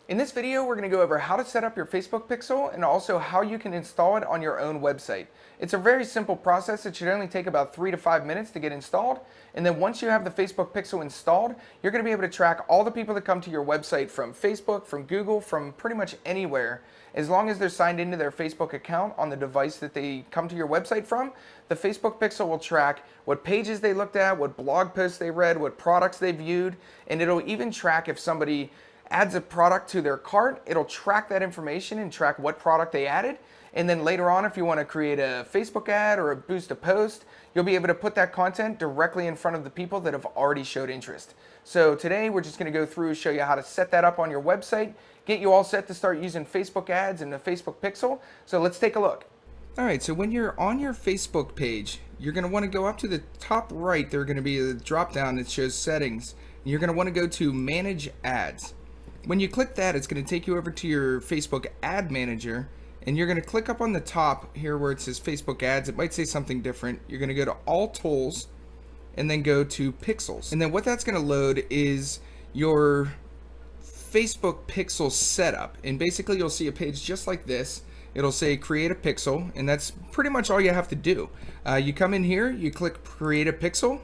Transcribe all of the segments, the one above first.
In this video, we're going to go over how to set up your Facebook pixel and also how you can install it on your own website. It's a very simple process. It should only take about 3 to 5 minutes to get installed. And then once you have the Facebook pixel installed, you're going to be able to track all the people that come to your website from Facebook, from Google, from pretty much anywhere. As long as they're signed into their Facebook account on the device that they come to your website from, the Facebook pixel will track what pages they looked at, what blog posts they read, what products they viewed, and it'll even track if somebody adds a product to their cart. It'll track that information and track what product they added. And then later on, if you want to create a Facebook ad or boost a post, you'll be able to put that content directly in front of the people that have already showed interest. So today we're just going to go through, show you how to set that up on your website, get you all set to start using Facebook ads and the Facebook pixel. So let's take a look. All right, so when you're on your Facebook page, you're going to want to go up to the top right. There's going to be a drop down that shows settings. You're going to want to go to manage ads. When you click that, it's going to take you over to your Facebook ad manager, and you're going to click up on the top here where it says Facebook ads. It might say something different. You're going to go to all tools and then go to pixels. And then what that's going to load is your Facebook pixel setup. And basically you'll see a page just like this. It'll say create a pixel, and that's pretty much all you have to do. You come in here, you click create a pixel.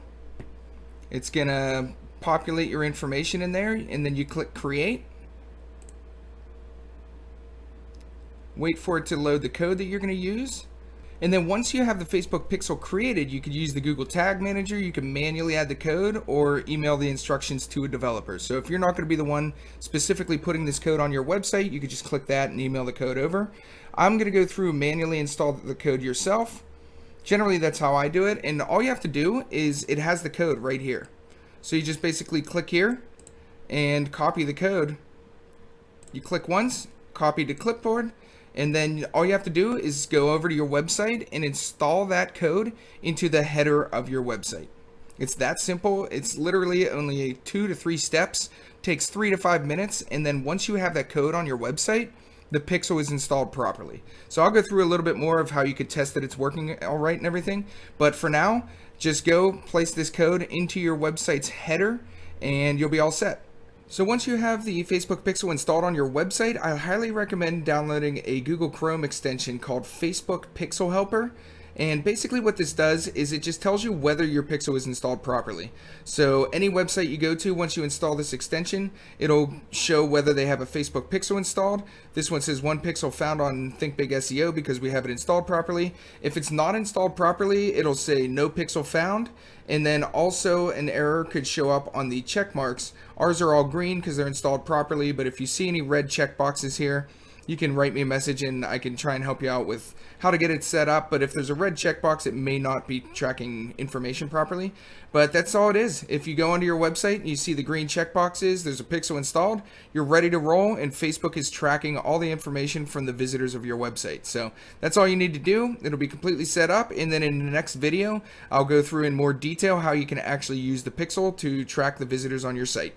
It's going to populate your information in there, and then you click create. Wait for it to load the code that you're going to use. And then once you have the Facebook pixel created, you could use the Google Tag Manager. You can manually add the code or email the instructions to a developer. So if you're not going to be the one specifically putting this code on your website, you could just click that and email the code over. I'm going to go through manually install the code yourself. Generally, that's how I do it. And all you have to do is it has the code right here. So you just basically click here and copy the code. You click once, copy to clipboard, and then all you have to do is go over to your website and install that code into the header of your website. It's that simple. It's literally only 2 to 3 steps, takes 3 to 5 minutes, and then once you have that code on your website, the pixel is installed properly. So I'll go through a little bit more of how you could test that it's working all right and everything, but for now, just go place this code into your website's header and you'll be all set. So once you have the Facebook pixel installed on your website, I highly recommend downloading a Google Chrome extension called Facebook Pixel Helper. And basically what this does is it just tells you whether your pixel is installed properly. So any website you go to, once you install this extension, it'll show whether they have a Facebook pixel installed. This one says 1 pixel found on ThinkBig SEO because we have it installed properly. If it's not installed properly, it'll say no pixel found. And then also an error could show up on the check marks. Ours are all green because they're installed properly, but if you see any red check boxes here, you can write me a message and I can try and help you out with how to get it set up. But if there's a red checkbox, it may not be tracking information properly. But that's all it is. If you go onto your website and you see the green checkboxes, there's a pixel installed, you're ready to roll, and Facebook is tracking all the information from the visitors of your website. So that's all you need to do. It'll be completely set up, and then in the next video, I'll go through in more detail how you can actually use the pixel to track the visitors on your site.